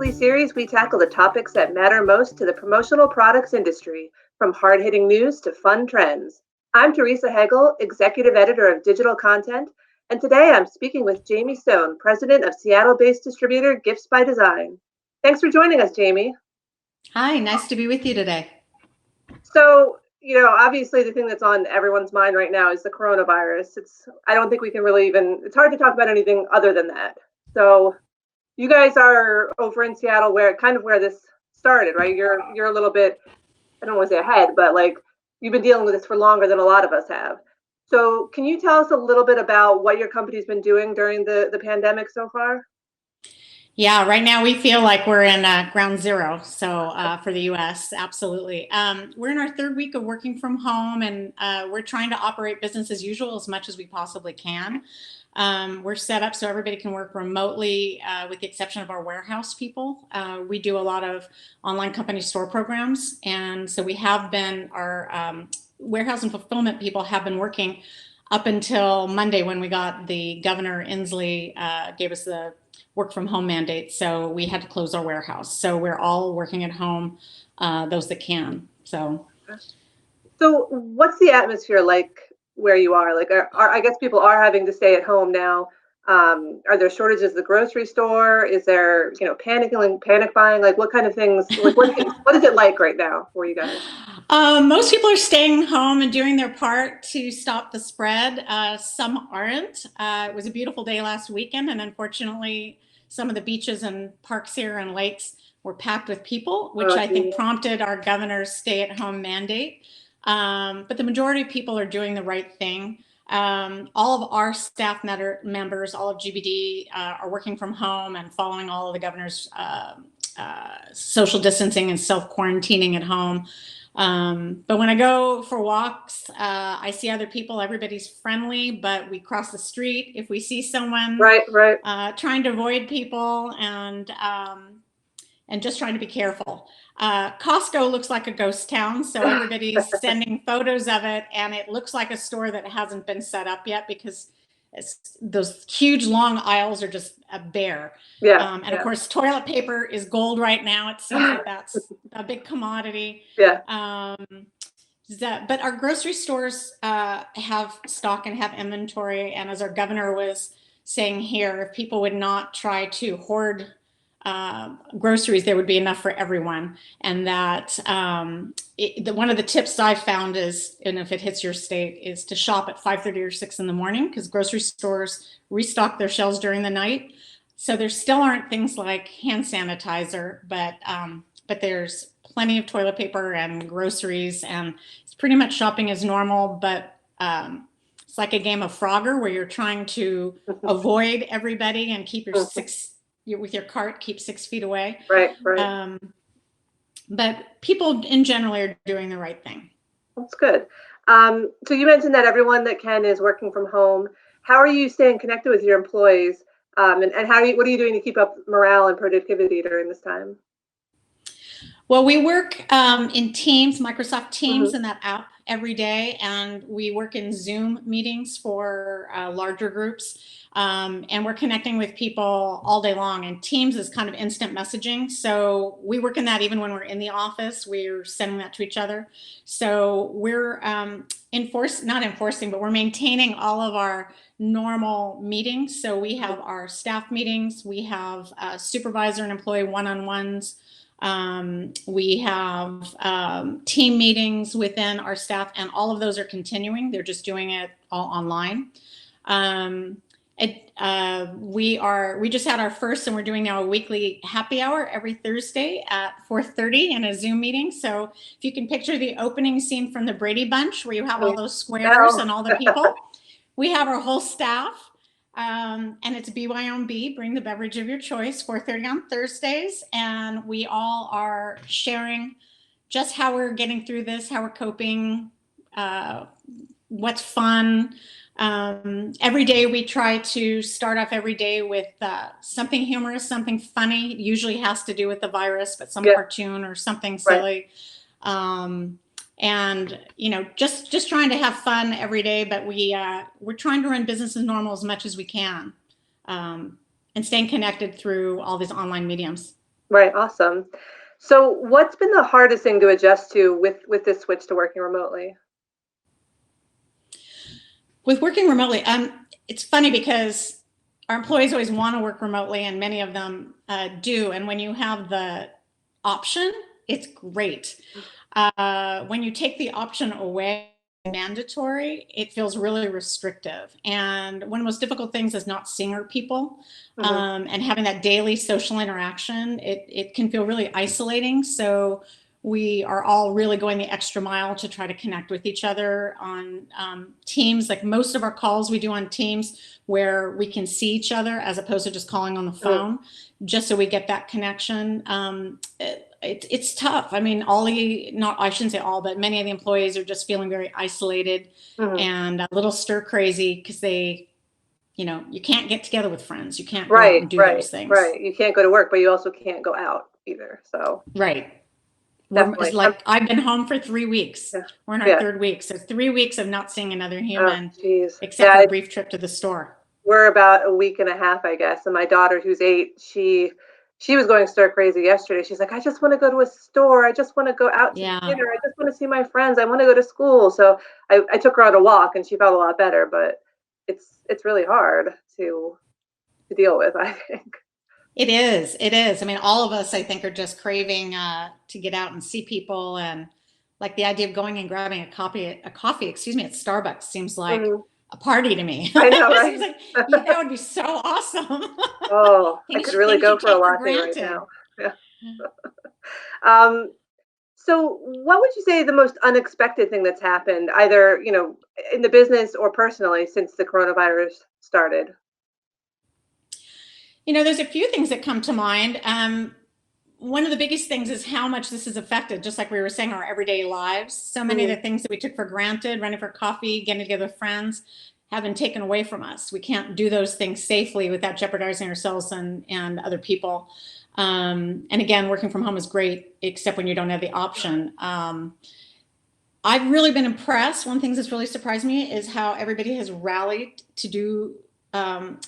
weekly series, we tackle the topics that matter most to the promotional products industry, from hard hitting news to fun trends. I'm Teresa Hegel, Executive Editor of Digital Content, and today I'm speaking with Jamie Stone, President of Seattle based distributor Gifts by Design. Thanks for joining us, Jamie. Hi, nice to be with you today. So, obviously the thing that's on everyone's mind right now is the coronavirus. I don't think we can really it's hard to talk about anything other than that. So, you guys are over in Seattle where this started, right? You're a little bit, I don't want to say ahead, but like you've been dealing with this for longer than a lot of us have. So can you tell us a little bit about what your company's been doing during the pandemic so far? Yeah, right now we feel like we're in ground zero. So for the U.S., absolutely. We're in our third week of working from home, and we're trying to operate business as usual as much as we possibly can. We're set up so everybody can work remotely, with the exception of our warehouse people. We do a lot of online company store programs, and so we have been, our warehouse and fulfillment people have been working up until Monday when we got the Governor Inslee gave us the work from home mandate. So we had to close our warehouse. So we're all working at home, those that can. So what's the atmosphere like where you are? Like, I guess people are having to stay at home now. Are there shortages at the grocery store? Is there, panic buying? Like, what kind of things? Like, what is it like right now for you guys? most people are staying home and doing their part to stop the spread. Some aren't. It was a beautiful day last weekend, and unfortunately, some of the beaches and parks here and lakes were packed with people, which I think prompted our governor's stay-at-home mandate. But the majority of people are doing the right thing. All of our staff members, all of GBD, are working from home and following all of the governor's social distancing and self-quarantining at home. But when I go for walks, I see other people, everybody's friendly, but we cross the street if we see someone, right. Trying to avoid people and just trying to be careful. Costco looks like a ghost town, so everybody's sending photos of it, and it looks like a store that hasn't been set up yet because those huge long aisles are just bare. And of course, toilet paper is gold right now. It seems like that's a big commodity. But our grocery stores have stock and have inventory. And as our governor was saying here, if people would not try to hoard groceries, there would be enough for everyone. And that one of the tips I found is, and if it hits your state, is to shop at 5:30 or 6 in the morning, because grocery stores restock their shelves during the night. So there still aren't things like hand sanitizer, but there's plenty of toilet paper and groceries, and it's pretty much shopping as normal. But it's like a game of Frogger where you're trying to avoid everybody and keep with your cart, keep 6 feet away. Right. But people in general are doing the right thing. That's good. So you mentioned that everyone that can is working from home. How are you staying connected with your employees? And what are you doing to keep up morale and productivity during this time? Well, we work in Teams, Microsoft Teams, in that app every day, and we work in Zoom meetings for larger groups, and we're connecting with people all day long. And Teams is kind of instant messaging, so we work in that even when we're in the office. We're sending that to each other. So we're not enforcing, but we're maintaining all of our normal meetings. So we have our staff meetings, we have supervisor and employee one-on-ones. We have team meetings within our staff, and all of those are continuing. They're just doing it all online. We just had our first, and we're doing now a weekly happy hour every Thursday at 4:30 in a Zoom meeting. So if you can picture the opening scene from the Brady Bunch, where you have all those squares and all the people, we have our whole staff. And it's BYOB, bring the beverage of your choice, 4:30 on Thursdays. And we all are sharing just how we're getting through this, how we're coping, what's fun. Every day we try to start off every day with something humorous, something funny. It usually has to do with the virus, but some cartoon or something silly. And just trying to have fun every day, but we're trying to run business as normal as much as we can, and staying connected through all these online mediums. Right. Awesome. So what's been the hardest thing to adjust to with this switch to working remotely? With working remotely, it's funny because our employees always want to work remotely, and many of them do. And when you have the option, it's great. When you take the option away, mandatory, it feels really restrictive. And one of the most difficult things is not seeing our people, Hmm. and having that daily social interaction. It can feel really isolating. So we are all really going the extra mile to try to connect with each other on Teams. Like most of our calls we do on Teams where we can see each other as opposed to just calling on the phone, just so we get that connection. It's tough. I mean, I shouldn't say all, but many of the employees are just feeling very isolated Hmm. and a little stir crazy because you can't get together with friends. You can't go out Right, and do right, those things. right. You can't go to work, but you also can't go out either. So Right. It's definitely. like I've been home for 3 weeks. Yeah. We're in our Yeah. third week. So 3 weeks of not seeing another Oh, human geez. except for Yeah, a brief trip to the store. we're about a week and a half, I guess. And my daughter, who's 8, she was going stir crazy yesterday. She's like, I just want to go to a store. I just want to go out to Yeah. dinner. I just want to see my friends. I want to go to school. So I took her on a walk and she felt a lot better, but it's really hard to deal with, I think. It is. It is. I mean, all of us, I think, are just craving to get out and see people, and like the idea of going and grabbing a coffee, excuse me, at Starbucks seems like Mhm. a party to me. I know, It right? seems like, yeah, that would be so awesome. Oh, I things could really things go you for a take for latte right granted. now. Yeah. Um, so what would you say the most unexpected thing that's happened, either, in the business or personally since the coronavirus started? There's a few things that come to mind. One of the biggest things is how much this has affected, just like we were saying, our everyday lives. So many of the Mhm. things that we took for granted, running for coffee, getting together with friends, have been taken away from us. We can't do those things safely without jeopardizing ourselves and other people. And again, working from home is great, except when you don't have the option. I've really been impressed. One thing that's really surprised me is how everybody has rallied to do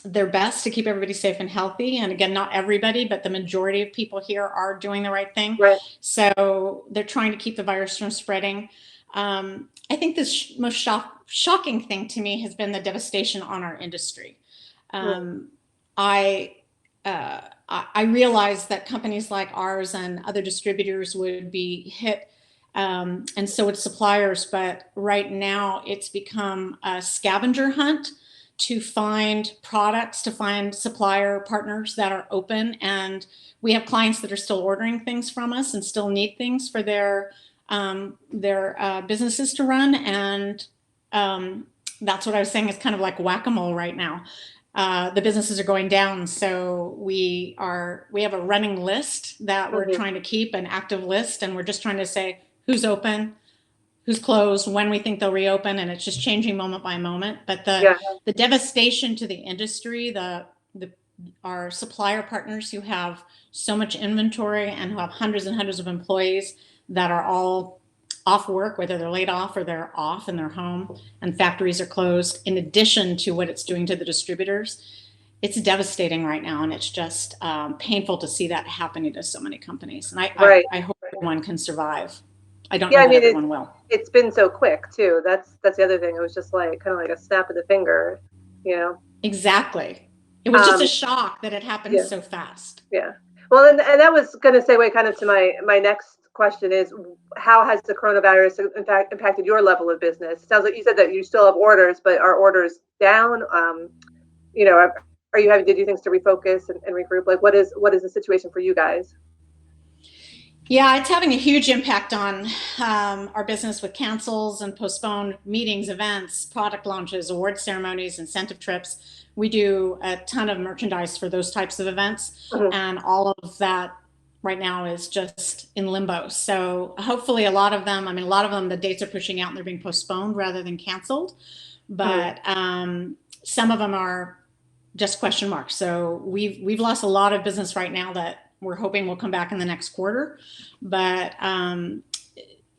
their best to keep everybody safe and healthy. And again, not everybody, but the majority of people here are doing the right thing. Right. So they're trying to keep the virus from spreading. I think the most shocking thing to me has been the devastation on our industry. Mm. Um, I I realized that companies like ours and other distributors would be hit, and so would suppliers. But right now, it's become a scavenger hunt to find products, to find supplier partners that are open. And we have clients that are still ordering things from us and still need things for their businesses to run. And that's what I was saying. It's kind of like whack-a-mole right now. The businesses are going down, so we have a running list that we're Mhm. trying to keep, an active list, and we're just trying to say who's open, who's closed, when we think they'll reopen, and it's just changing moment by moment. But the Yeah. the devastation to the industry, the our supplier partners who have so much inventory and who have hundreds and hundreds of employees that are all off work, whether they're laid off or they're off in their home, and factories are closed, in addition to what it's doing to the distributors. It's devastating right now, and it's just painful to see that happening to so many companies. And Right. I hope everyone can survive. I don't Yeah, know I that mean everyone will. it's been so quick too. That's the other thing. It was just like kind of like a snap of the finger, you know. Exactly. It was just a Um, shock that it happened yeah, so fast. yeah. Well, and that was going to segue kind of to my next question is how has the coronavirus in fact impacted your level of business? It sounds like you said that you still have orders, but are orders down? You know, are you having to do things to refocus and regroup? Like, what is the situation for you guys? Yeah, it's having a huge impact on our business with cancels and postponed meetings, events, product launches, award ceremonies, incentive trips. We do a ton of merchandise for those types of events, Mhm. and all of that right now is just in limbo. So hopefully, a lot of them, the dates are pushing out and they're being postponed rather than canceled. Mhm. But some of them are just question marks. So we've lost a lot of business right now that we're hoping will come back in the next quarter, but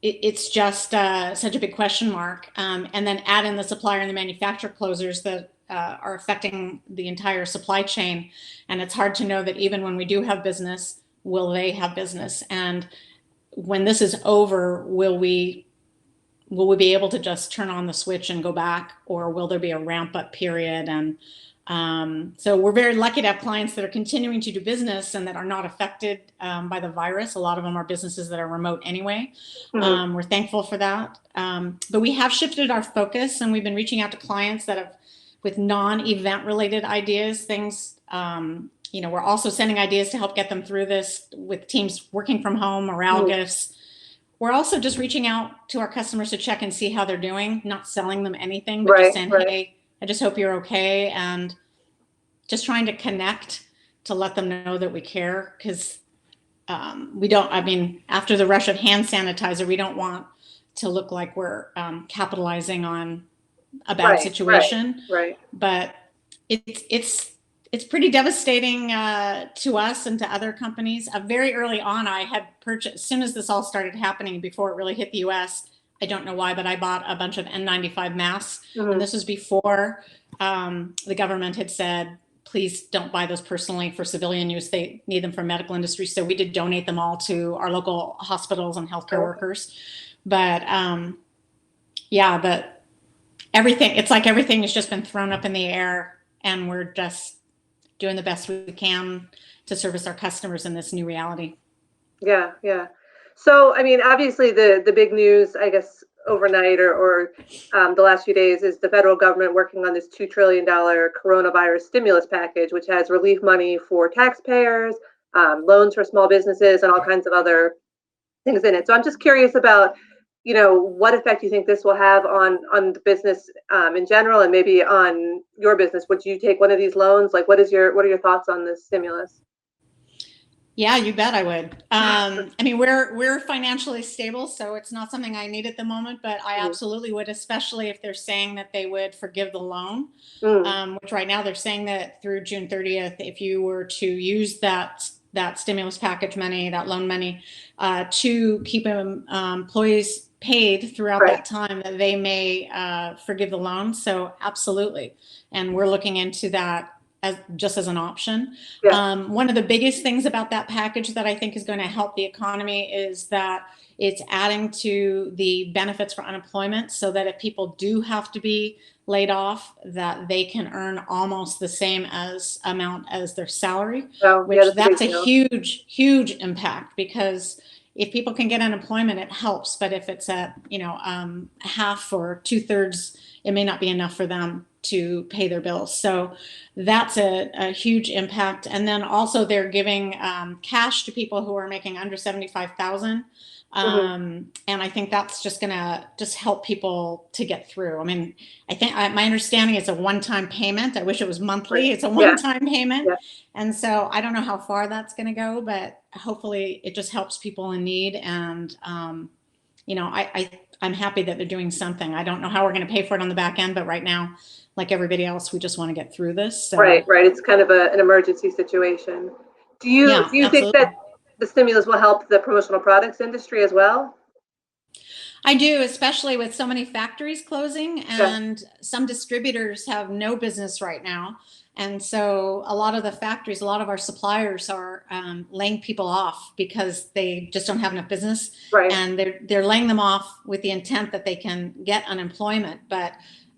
it's just such a big question mark. And then add in the supplier and the manufacturer closures that are affecting the entire supply chain, and it's hard to know that even when we do have business, will they have business? And when this is over, will we be able to just turn on the switch and go back, or will there be a ramp up period? And so we're very lucky to have clients that are continuing to do business and that are not affected by the virus. A lot of them are businesses that are remote anyway. We're thankful for that. But we have shifted our focus, and we've been reaching out to clients that have, with non-event related ideas, things, we're also sending ideas to help get them through this with teams working from home, morale gifts. We're also just reaching out to our customers to check and see how they're doing, not selling them anything, but just saying, hey, I just hope you're okay. And just trying to connect to let them know that we care, because we don't, after the rush of hand sanitizer, we don't want to look like we're capitalizing on a bad situation. But it's pretty devastating to us and to other companies. Very early on, I had purchased, as soon as this all started happening, before it really hit the US, I don't know why, but I bought a bunch of N95 masks. And this was before the government had said, please don't buy those personally for civilian use. They need them for medical industry. So we did donate them all to our local hospitals and healthcare workers. But everything, it's like everything has just been thrown up in the air, and we're just doing the best we can to service our customers in this new reality. Yeah. So, obviously the big news, I guess, overnight or the last few days is the federal government working on this $2 trillion coronavirus stimulus package, which has relief money for taxpayers, loans for small businesses, and all kinds of other things in it. So I'm just curious about, what effect you think this will have on the business in general, and maybe on your business. Would you take one of these loans? Like, what are your thoughts on this stimulus? Yeah, you bet I would. We're financially stable, so it's not something I need at the moment, but I absolutely would, especially if they're saying that they would forgive the loan, which right now they're saying that through June 30th, if you were to use that stimulus package money, that loan money, to keep employees paid throughout that time, that they may forgive the loan. So absolutely. And we're looking into that just as an option. One of the biggest things about that package that I think is going to help the economy is that it's adding to the benefits for unemployment, so that if people do have to be laid off, that they can earn almost the same amount as their salary, that's a huge impact, because if people can get unemployment, it helps. But if it's at, half or 2/3, it may not be enough for them to pay their bills. So that's a huge impact. And then also they're giving cash to people who are making under 75,000. And I think that's just gonna help people to get through. I think my understanding is a one-time payment. I wish it was monthly. It's a one-time payment. And so I don't know how far that's gonna go, but hopefully it just helps people in need. And I'm happy that they're doing something. I don't know how we're going to pay for it on the back end, but right now, like everybody else, we just want to get through this. So. Right. It's kind of an emergency situation. Do you think that the stimulus will help the promotional products industry as well? I do, especially with so many factories closing, and some distributors have no business right now. And so a lot of the factories, a lot of our suppliers are laying people off because they just don't have enough business. And they're laying them off with the intent that they can get unemployment. But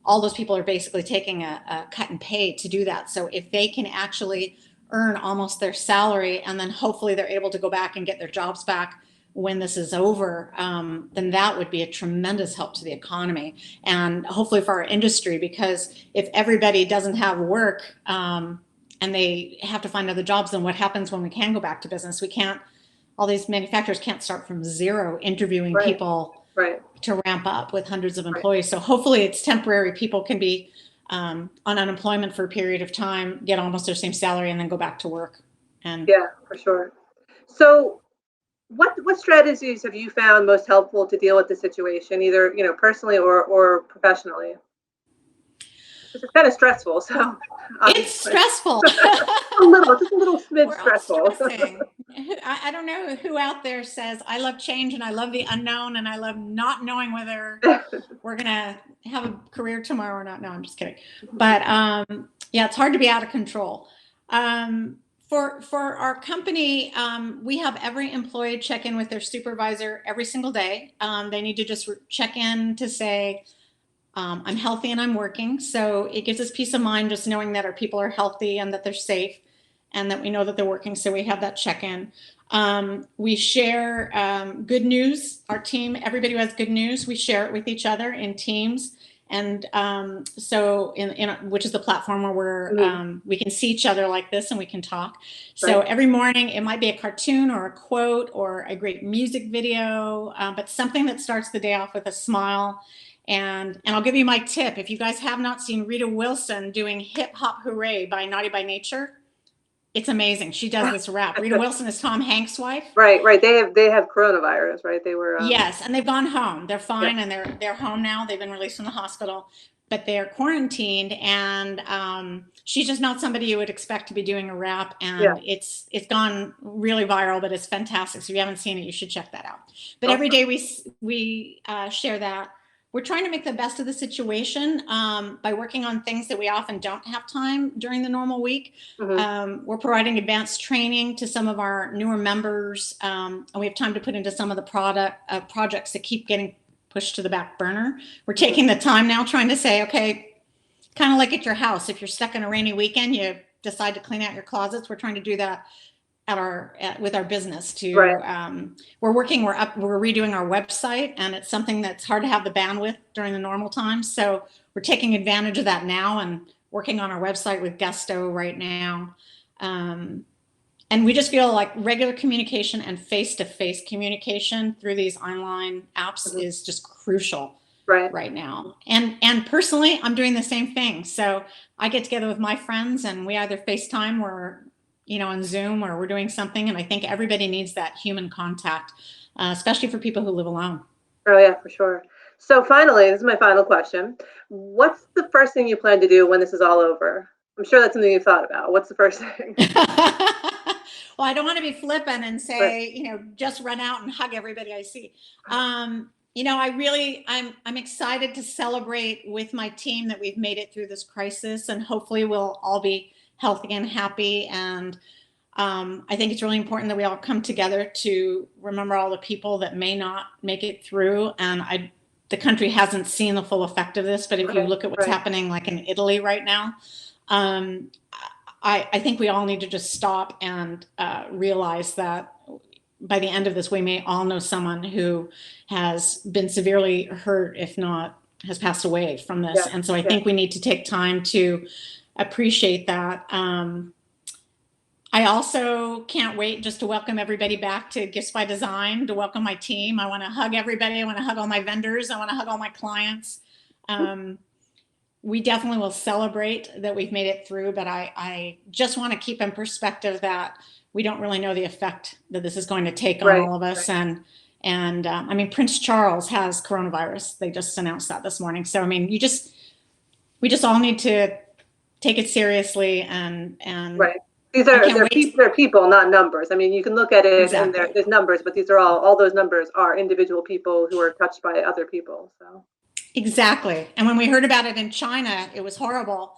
all those people are basically taking a cut in pay to do that. So if they can actually earn almost their salary, and then hopefully they're able to go back and get their jobs back when this is over, then that would be a tremendous help to the economy, and hopefully for our industry, because if everybody doesn't have work and they have to find other jobs, then what happens when we can go back to business? We can't, all these manufacturers can't start from zero interviewing people to ramp up with hundreds of employees. So hopefully it's temporary. People can be on unemployment for a period of time, get almost their same salary, and then go back to work. And for sure. So what strategies have you found most helpful to deal with the situation, either personally or professionally? It's kind of stressful, so it's stressful. just a little smidge stressful. I don't know who out there says I love change and I love the unknown and I love not knowing whether we're gonna have a career tomorrow or not. No, I'm just kidding. But it's hard to be out of control. For our company, we have every employee check in with their supervisor every single day. They need to just check in to say, I'm healthy and I'm working. So it gives us peace of mind just knowing that our people are healthy and that they're safe and that we know that they're working. So we have that check-in. We share good news. Our team, everybody who has good news, we share it with each other in teams. And so in which is the platform where we can see each other like this and we can talk. So every morning it might be a cartoon or a quote or a great music video, but something that starts the day off with a smile. And I'll give you my tip. If you guys have not seen Rita Wilson doing Hip Hop Hooray by Naughty by Nature, it's amazing. She does this rap. Rita Wilson is Tom Hanks' wife. Right. They have coronavirus, right? They were yes, and they've gone home. They're fine, and they're home now. They've been released from the hospital, but they're quarantined, and she's just not somebody you would expect to be doing a rap. And it's gone really viral, but it's fantastic. So if you haven't seen it, you should check that out. But every day we share that. We're trying to make the best of the situation by working on things that we often don't have time during the normal week. We're providing advanced training to some of our newer members, and we have time to put into some of the projects that keep getting pushed to the back burner. We're taking the time now trying to say, okay, kind of like at your house, if you're stuck in a rainy weekend, you decide to clean out your closets. We're trying to do that with our business too. We're redoing our website, and it's something that's hard to have the bandwidth during the normal times. So we're taking advantage of that now and working on our website with Gusto right now. And we just feel like regular communication and face-to-face communication through these online apps is just crucial right now. And personally, I'm doing the same thing. So I get together with my friends and we either FaceTime or on Zoom, or we're doing something. And I think everybody needs that human contact, especially for people who live alone. Oh yeah, for sure. So finally, this is my final question. What's the first thing you plan to do when this is all over? I'm sure that's something you've thought about. What's the first thing? Well, I don't want to be flippant and say, just run out and hug everybody I see. I'm excited to celebrate with my team that we've made it through this crisis, and hopefully we'll all be healthy and happy. And I think it's really important that we all come together to remember all the people that may not make it through. And the country hasn't seen the full effect of this, but if you look at what's happening like in Italy right now, I think we all need to just stop and realize that by the end of this, we may all know someone who has been severely hurt, if not has passed away from this. And so I think we need to take time to appreciate that. I also can't wait just to welcome everybody back to Gifts by Design, to welcome my team. I want to hug everybody. I want to hug all my vendors. I want to hug all my clients. We definitely will celebrate that we've made it through, but I just want to keep in perspective that we don't really know the effect that this is going to take on all of us. And I mean, Prince Charles has coronavirus. They just announced that this morning. So, I mean, we just all need to take it seriously and these are people, not numbers. I mean, you can look at it and there's numbers, but these are all those numbers are individual people who are touched by other people. So exactly. And when we heard about it in China, it was horrible,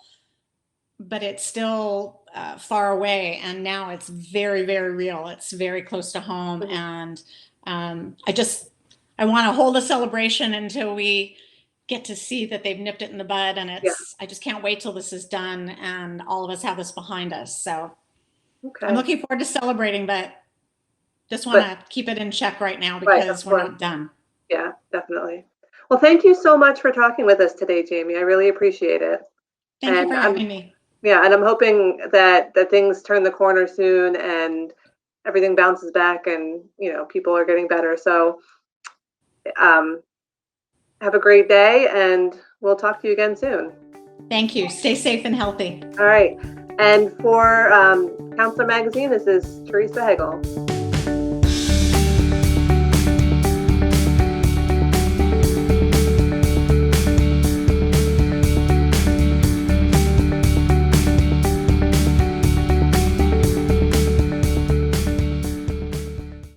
but it's still far away. And now it's very, very real. It's very close to home. And I want to hold a celebration until we get to see that they've nipped it in the bud. And I just can't wait till this is done and all of us have this behind us. So I'm looking forward to celebrating, but just want to keep it in check right now because we're not done. Yeah, definitely. Well, thank you so much for talking with us today, Jamie. I really appreciate it. Thank you for having me. Yeah, and I'm hoping that things turn the corner soon and everything bounces back and, people are getting better. So have a great day, and we'll talk to you again soon. Thank you. Stay safe and healthy. All right. And for Counselor Magazine, this is Teresa Hegel.